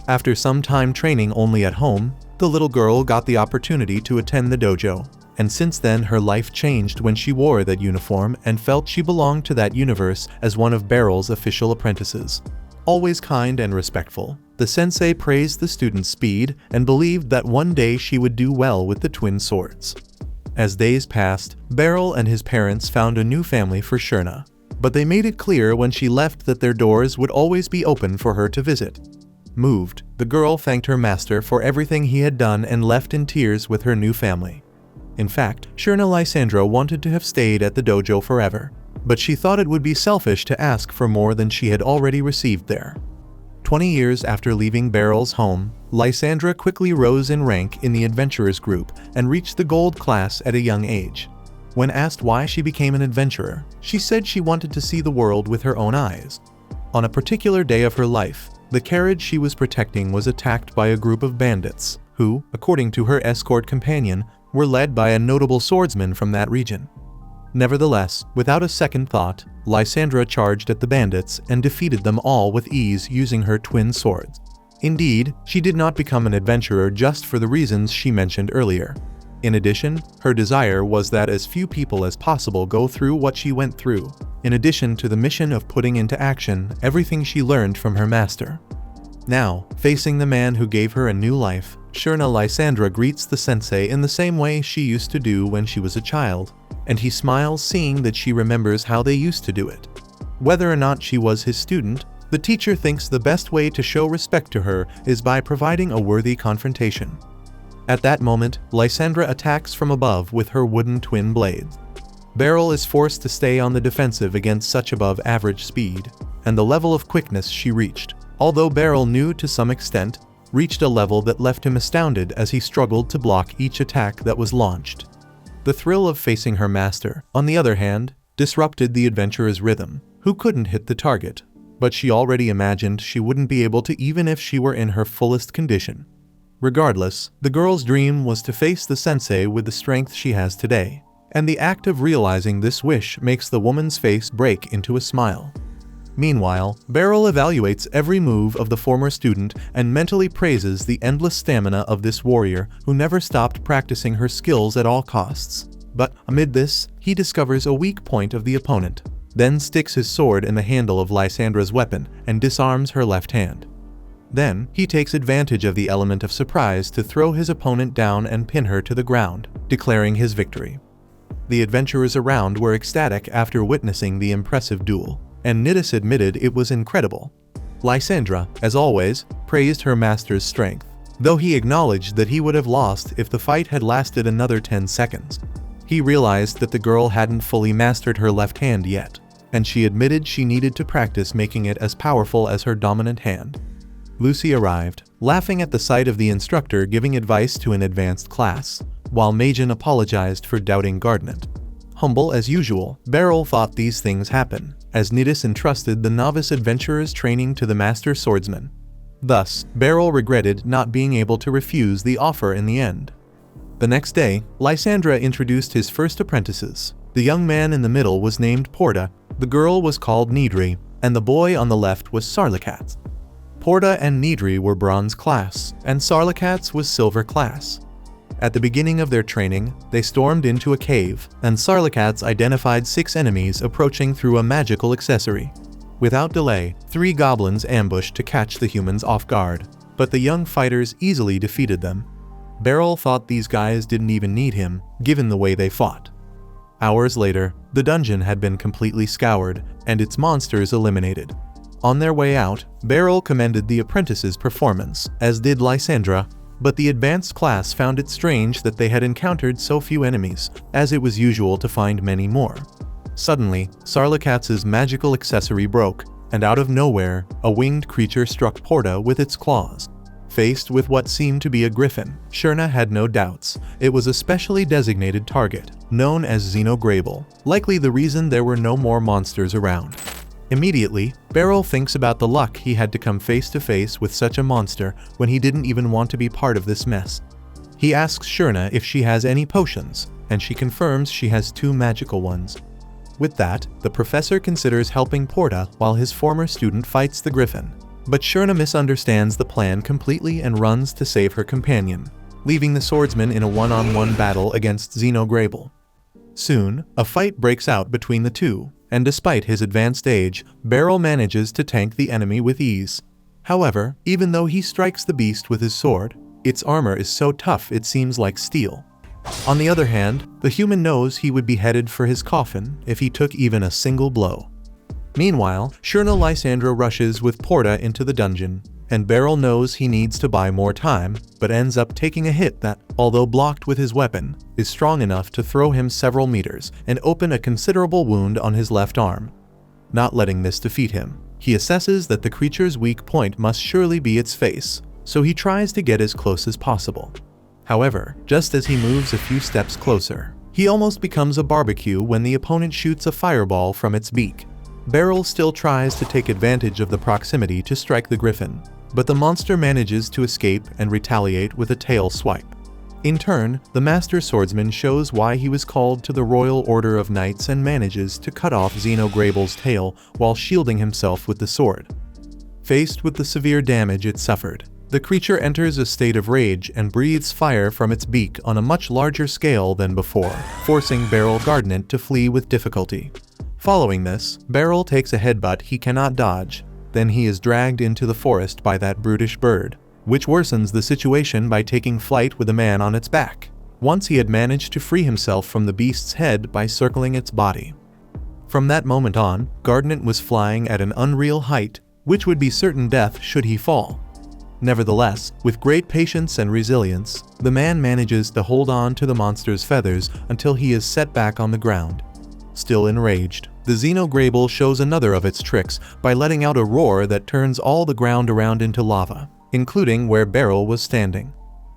After some time training only at home, the little girl got the opportunity to attend the dojo, and since then her life changed when she wore that uniform and felt she belonged to that universe as one of Beryl's official apprentices. Always kind and respectful, the sensei praised the student's speed and believed that one day she would do well with the twin swords. As days passed, Beryl and his parents found a new family for Shurna, but they made it clear when she left that their doors would always be open for her to visit. Moved, the girl thanked her master for everything he had done and left in tears with her new family. In fact, Shurna Lysandra wanted to have stayed at the dojo forever, but she thought it would be selfish to ask for more than she had already received there. 20 years after leaving Beryl's home, Lysandra quickly rose in rank in the adventurers group and reached the gold class at a young age. When asked why she became an adventurer, she said she wanted to see the world with her own eyes. On a particular day of her life, the carriage she was protecting was attacked by a group of bandits, who, according to her escort companion, were led by a notable swordsman from that region. Nevertheless, without a second thought, Lysandra charged at the bandits and defeated them all with ease using her twin swords. Indeed, she did not become an adventurer just for the reasons she mentioned earlier. In addition, her desire was that as few people as possible go through what she went through, in addition to the mission of putting into action everything she learned from her master. Now, facing the man who gave her a new life, Shurna Lysandra greets the sensei in the same way she used to do when she was a child, and he smiles seeing that she remembers how they used to do it. Whether or not she was his student, the teacher thinks the best way to show respect to her is by providing a worthy confrontation. At that moment, Lysandra attacks from above with her wooden twin blades. Beryl is forced to stay on the defensive against such above-average speed, and the level of quickness she reached, although Beryl knew to some extent, reached a level that left him astounded as he struggled to block each attack that was launched. The thrill of facing her master, on the other hand, disrupted the adventurer's rhythm, who couldn't hit the target, but she already imagined she wouldn't be able to even if she were in her fullest condition. Regardless, the girl's dream was to face the sensei with the strength she has today, and the act of realizing this wish makes the woman's face break into a smile. Meanwhile, Beryl evaluates every move of the former student and mentally praises the endless stamina of this warrior who never stopped practicing her skills at all costs. But amid this, he discovers a weak point of the opponent, then sticks his sword in the handle of Lysandra's weapon and disarms her left hand. Then, he takes advantage of the element of surprise to throw his opponent down and pin her to the ground, declaring his victory. The adventurers around were ecstatic after witnessing the impressive duel, and Nidus admitted it was incredible. Lysandra, as always, praised her master's strength, though he acknowledged that he would have lost if the fight had lasted another 10 seconds. He realized that the girl hadn't fully mastered her left hand yet, and she admitted she needed to practice making it as powerful as her dominant hand. Lucy arrived, laughing at the sight of the instructor giving advice to an advanced class, while Majin apologized for doubting Gardnet. Humble as usual, Beryl thought these things happen, as Nidus entrusted the novice adventurer's training to the master swordsman. Thus, Beryl regretted not being able to refuse the offer in the end. The next day, Lysandra introduced his first apprentices. The young man in the middle was named Porta, the girl was called Nidri, and the boy on the left was Sarlicat. Porta and Nidri were bronze class, and Sarlicat's was silver class. At the beginning of their training, they stormed into a cave, and Sarlicats identified 6 enemies approaching through a magical accessory. Without delay, 3 goblins ambushed to catch the humans off guard, but the young fighters easily defeated them. Beryl thought these guys didn't even need him, given the way they fought. Hours later, the dungeon had been completely scoured, and its monsters eliminated. On their way out, Beryl commended the apprentices' performance, as did Lysandra, but the advanced class found it strange that they had encountered so few enemies, as it was usual to find many more. Suddenly, Sarlicat's magical accessory broke, and out of nowhere, a winged creature struck Porta with its claws. Faced with what seemed to be a griffin, Shurna had no doubts. It was a specially designated target, known as Xenograble, likely the reason there were no more monsters around. Immediately, Beryl thinks about the luck he had to come face to face with such a monster when he didn't even want to be part of this mess. He asks Shurna if she has any potions, and she confirms she has 2 magical ones. With that, the professor considers helping Porta while his former student fights the griffin. But Shurna misunderstands the plan completely and runs to save her companion, leaving the swordsman in a one-on-one battle against Xenograble. Soon, a fight breaks out between the two, and despite his advanced age, Beryl manages to tank the enemy with ease. However, even though he strikes the beast with his sword, its armor is so tough it seems like steel. On the other hand, the human knows he would be headed for his coffin if he took even a single blow. Meanwhile, Shurna Lysandra rushes with Porta into the dungeon, and Beryl knows he needs to buy more time, but ends up taking a hit that, although blocked with his weapon, is strong enough to throw him several meters and open a considerable wound on his left arm. Not letting this defeat him, he assesses that the creature's weak point must surely be its face, so he tries to get as close as possible. However, just as he moves a few steps closer, he almost becomes a barbecue when the opponent shoots a fireball from its beak. Beryl still tries to take advantage of the proximity to strike the griffin, but the monster manages to escape and retaliate with a tail swipe. In turn, the master swordsman shows why he was called to the Royal Order of Knights and manages to cut off Xenograble's tail while shielding himself with the sword. Faced with the severe damage it suffered, the creature enters a state of rage and breathes fire from its beak on a much larger scale than before, forcing Beryl Gardnet to flee with difficulty. Following this, Beryl takes a headbutt he cannot dodge. Then he is dragged into the forest by that brutish bird, which worsens the situation by taking flight with a man on its back. Once he had managed to free himself from the beast's head by circling its body. From that moment on, Gardnet was flying at an unreal height, which would be certain death should he fall. Nevertheless, with great patience and resilience, the man manages to hold on to the monster's feathers until he is set back on the ground. Still enraged, the Xenograble shows another of its tricks by letting out a roar that turns all the ground around into lava, including where Beryl was standing.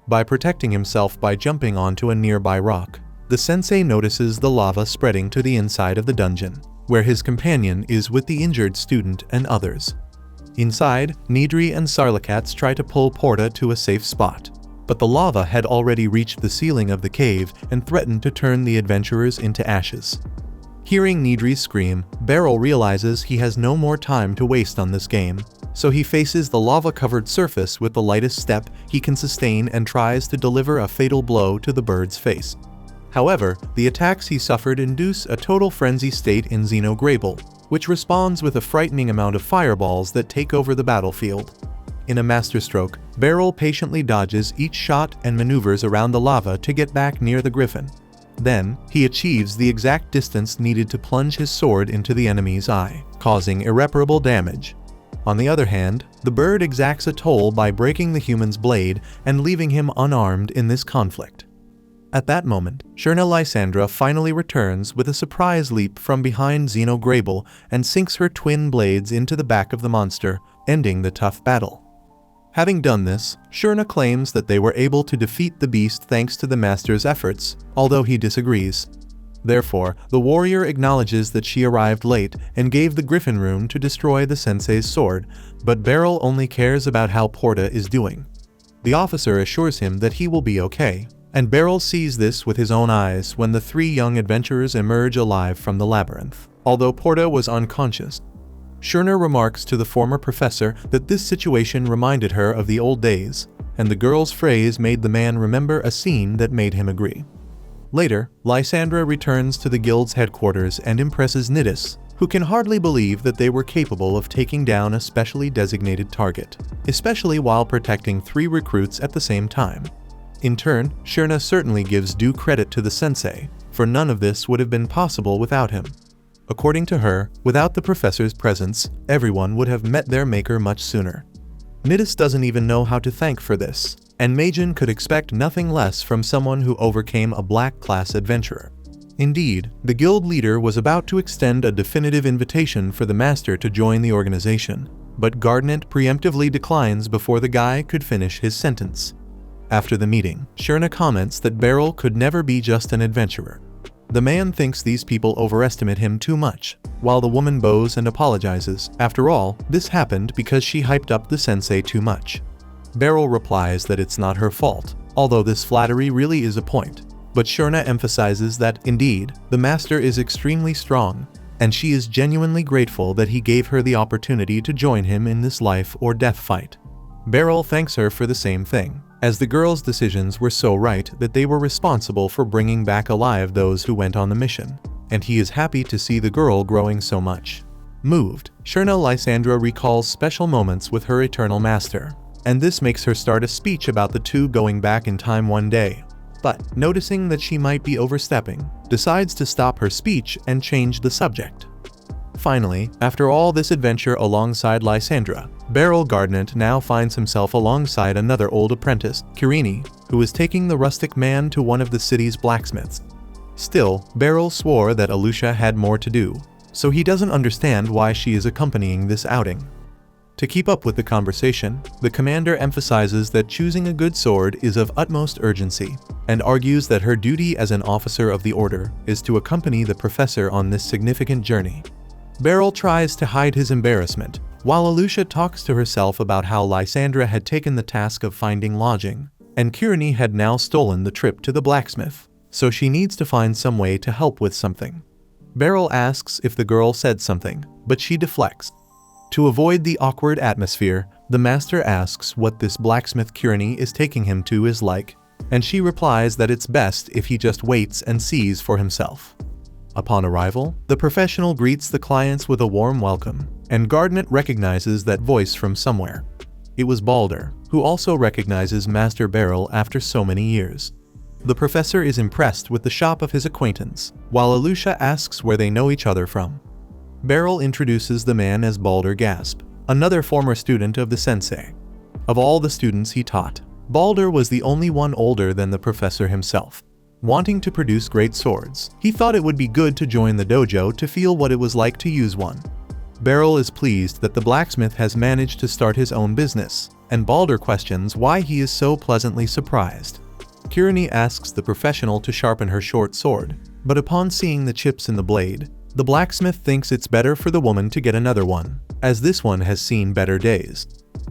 By protecting himself by jumping onto a nearby rock, the sensei notices the lava spreading to the inside of the dungeon, where his companion is with the injured student and others. Inside, Nidri and Sarlicats try to pull Porta to a safe spot, but the lava had already reached the ceiling of the cave and threatened to turn the adventurers into ashes. Hearing Nidri scream, Beryl realizes he has no more time to waste on this game, so he faces the lava-covered surface with the lightest step he can sustain and tries to deliver a fatal blow to the bird's face. However, the attacks he suffered induce a total frenzy state in Xenograble, which responds with a frightening amount of fireballs that take over the battlefield. In a masterstroke, Beryl patiently dodges each shot and maneuvers around the lava to get back near the griffin. Then, he achieves the exact distance needed to plunge his sword into the enemy's eye, causing irreparable damage. On the other hand, the bird exacts a toll by breaking the human's blade and leaving him unarmed in this conflict. At that moment, Shurna Lysandra finally returns with a surprise leap from behind Xenograble and sinks her twin blades into the back of the monster, ending the tough battle. Having done this, Shurna claims that they were able to defeat the beast thanks to the master's efforts, although he disagrees. Therefore, the warrior acknowledges that she arrived late and gave the griffin rune to destroy the sensei's sword, but Beryl only cares about how Porta is doing. The officer assures him that he will be okay, and Beryl sees this with his own eyes when the three young adventurers emerge alive from the labyrinth, although Porta was unconscious. Shurna remarks to the former professor that this situation reminded her of the old days, and the girl's phrase made the man remember a scene that made him agree. Later, Lysandra returns to the guild's headquarters and impresses Nidus, who can hardly believe that they were capable of taking down a specially designated target, especially while protecting 3 recruits at the same time. In turn, Shurna certainly gives due credit to the sensei, for none of this would have been possible without him. According to her, without the professor's presence, everyone would have met their maker much sooner. Nidus doesn't even know how to thank for this, and Majin could expect nothing less from someone who overcame a black-class adventurer. Indeed, the guild leader was about to extend a definitive invitation for the master to join the organization, but Gardnet preemptively declines before the guy could finish his sentence. After the meeting, Shurna comments that Beryl could never be just an adventurer. The man thinks these people overestimate him too much, while the woman bows and apologizes. After all, this happened because she hyped up the sensei too much. Beryl replies that it's not her fault, although this flattery really is a point. But Shurna emphasizes that, indeed, the master is extremely strong, and she is genuinely grateful that he gave her the opportunity to join him in this life or death fight. Beryl thanks her for the same thing, as the girls' decisions were so right that they were responsible for bringing back alive those who went on the mission, and he is happy to see the girl growing so much. Moved, Shurna Lysandra recalls special moments with her eternal master, and this makes her start a speech about the two going back in time one day. But, noticing that she might be overstepping, decides to stop her speech and change the subject. Finally, after all this adventure alongside Lysandra, Beryl Gardnet now finds himself alongside another old apprentice, Kirini, who is taking the rustic man to one of the city's blacksmiths. Still, Beryl swore that Alusha had more to do, so he doesn't understand why she is accompanying this outing. To keep up with the conversation, the commander emphasizes that choosing a good sword is of utmost urgency, and argues that her duty as an officer of the order is to accompany the professor on this significant journey. Beryl tries to hide his embarrassment, while Alusha talks to herself about how Lysandra had taken the task of finding lodging, and Kirini had now stolen the trip to the blacksmith, so she needs to find some way to help with something. Beryl asks if the girl said something, but she deflects. To avoid the awkward atmosphere, the master asks what this blacksmith Kirini is taking him to is like, and she replies that it's best if he just waits and sees for himself. Upon arrival, the professional greets the clients with a warm welcome, and Gardnet recognizes that voice from somewhere. It was Balder, who also recognizes Master Beryl after so many years. The professor is impressed with the shop of his acquaintance, while Alusha asks where they know each other from. Beryl introduces the man as Balder Gasp, another former student of the sensei. Of all the students he taught, Balder was the only one older than the professor himself. Wanting to produce great swords, he thought it would be good to join the dojo to feel what it was like to use one. Beryl is pleased that the blacksmith has managed to start his own business, and Balder questions why he is so pleasantly surprised. Kirini asks the professional to sharpen her short sword, but upon seeing the chips in the blade, the blacksmith thinks it's better for the woman to get another one, as this one has seen better days.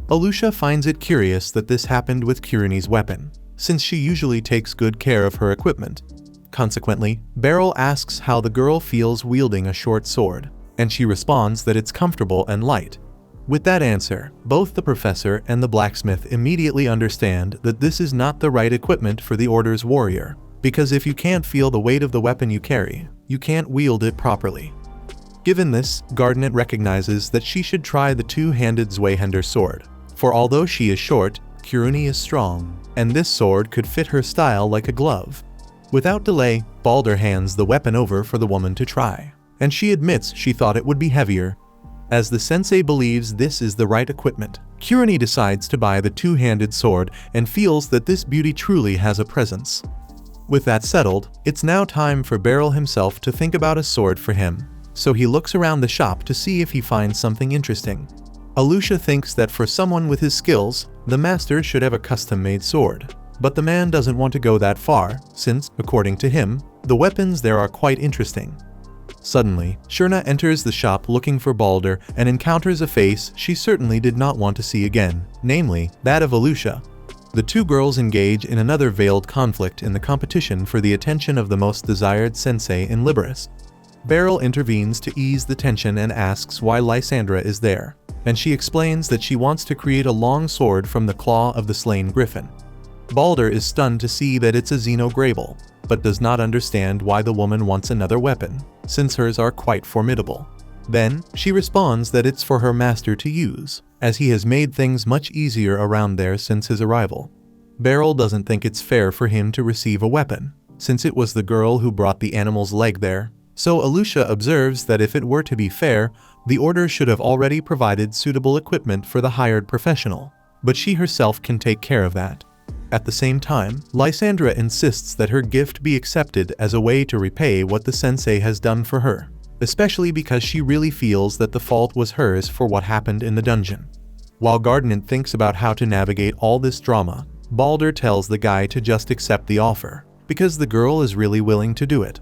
Alusha finds it curious that this happened with Kirini's weapon, since she usually takes good care of her equipment. Consequently, Beryl asks how the girl feels wielding a short sword, and she responds that it's comfortable and light. With that answer, both the professor and the blacksmith immediately understand that this is not the right equipment for the order's warrior, because if you can't feel the weight of the weapon you carry, you can't wield it properly. Given this, Gardnet recognizes that she should try the two-handed Zweihänder sword, for although she is short, Kirini is strong, and this sword could fit her style like a glove. Without delay, Balder hands the weapon over for the woman to try, and she admits she thought it would be heavier. As the sensei believes this is the right equipment, Kirini decides to buy the two-handed sword and feels that this beauty truly has a presence. With that settled, it's now time for Beryl himself to think about a sword for him, so he looks around the shop to see if he finds something interesting. Alusha thinks that for someone with his skills, the master should have a custom-made sword. But the man doesn't want to go that far, since, according to him, the weapons there are quite interesting. Suddenly, Shurna enters the shop looking for Balder and encounters a face she certainly did not want to see again, namely, that of Alusha. The two girls engage in another veiled conflict in the competition for the attention of the most desired sensei in Liberis. Beryl intervenes to ease the tension and asks why Lysandra is there, and she explains that she wants to create a long sword from the claw of the slain griffin. Balder is stunned to see that it's a Xenograble, but does not understand why the woman wants another weapon, since hers are quite formidable. Then, she responds that it's for her master to use, as he has made things much easier around there since his arrival. Beryl doesn't think it's fair for him to receive a weapon, since it was the girl who brought the animal's leg there, so Alusha observes that if it were to be fair, the order should have already provided suitable equipment for the hired professional, but she herself can take care of that. At the same time, Lysandra insists that her gift be accepted as a way to repay what the sensei has done for her, especially because she really feels that the fault was hers for what happened in the dungeon. While Gardner thinks about how to navigate all this drama, Balder tells the guy to just accept the offer, because the girl is really willing to do it.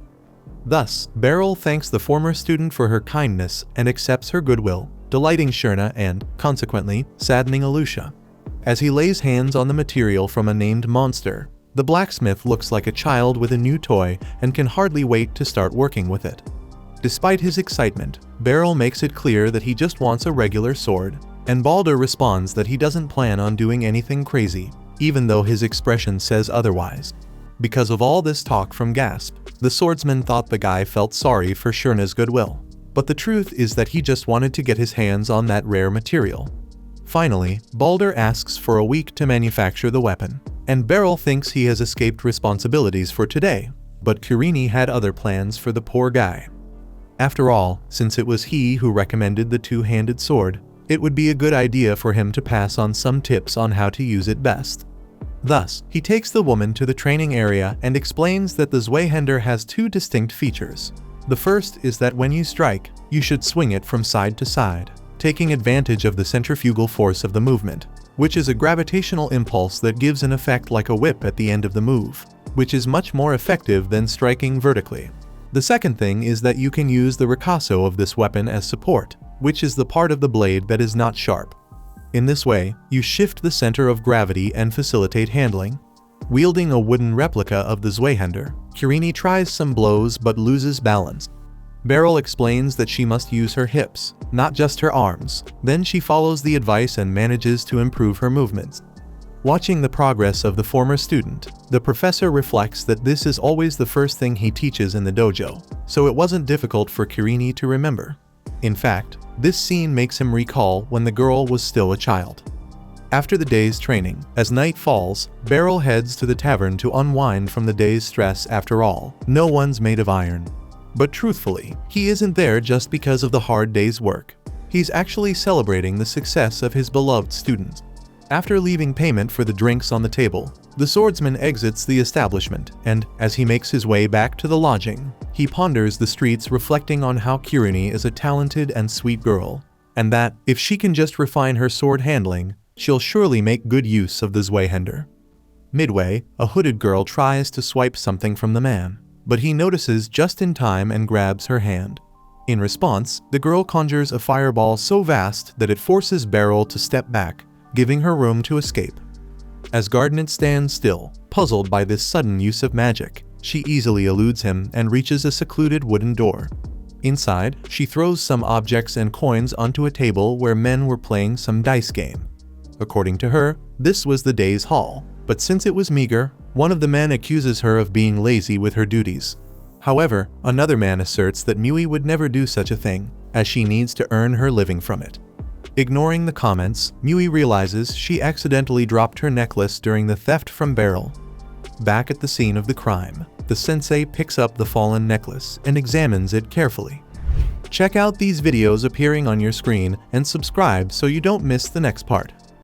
Thus, Beryl thanks the former student for her kindness and accepts her goodwill, delighting Shurna and, consequently, saddening Alusha. As he lays hands on the material from a named monster, the blacksmith looks like a child with a new toy and can hardly wait to start working with it. Despite his excitement, Beryl makes it clear that he just wants a regular sword, and Balder responds that he doesn't plan on doing anything crazy, even though his expression says otherwise. Because of all this talk from Gasp, the swordsman thought the guy felt sorry for Shurna's goodwill, but the truth is that he just wanted to get his hands on that rare material. Finally, Balder asks for a week to manufacture the weapon, and Beryl thinks he has escaped responsibilities for today, but Kirini had other plans for the poor guy. After all, since it was he who recommended the two-handed sword, it would be a good idea for him to pass on some tips on how to use it best. Thus, he takes the woman to the training area and explains that the Zweihänder has two distinct features. The first is that when you strike, you should swing it from side to side, taking advantage of the centrifugal force of the movement, which is a gravitational impulse that gives an effect like a whip at the end of the move, which is much more effective than striking vertically. The second thing is that you can use the ricasso of this weapon as support, which is the part of the blade that is not sharp. In this way, you shift the center of gravity and facilitate handling. Wielding a wooden replica of the Zweihänder, Kirini tries some blows but loses balance. Beryl explains that she must use her hips, not just her arms. Then she follows the advice and manages to improve her movements. Watching the progress of the former student, the professor reflects that this is always the first thing he teaches in the dojo, so it wasn't difficult for Kirini to remember. In fact, this scene makes him recall when the girl was still a child. After the day's training, as night falls, Beryl heads to the tavern to unwind from the day's stress. After all, no one's made of iron. But truthfully, he isn't there just because of the hard day's work. He's actually celebrating the success of his beloved students. After leaving payment for the drinks on the table, the swordsman exits the establishment, and, as he makes his way back to the lodging, he ponders the streets, reflecting on how Kirini is a talented and sweet girl, and that, if she can just refine her sword handling, she'll surely make good use of the Zweihänder. Midway, a hooded girl tries to swipe something from the man, but he notices just in time and grabs her hand. In response, the girl conjures a fireball so vast that it forces Beryl to step back, giving her room to escape. As Gardner stands still, puzzled by this sudden use of magic, she easily eludes him and reaches a secluded wooden door. Inside, she throws some objects and coins onto a table where men were playing some dice game. According to her, this was the day's haul, but since it was meager, one of the men accuses her of being lazy with her duties. However, another man asserts that Mui would never do such a thing, as she needs to earn her living from it. Ignoring the comments, Mui realizes she accidentally dropped her necklace during the theft from Beryl. Back at the scene of the crime, the sensei picks up the fallen necklace and examines it carefully. Check out these videos appearing on your screen and subscribe so you don't miss the next part.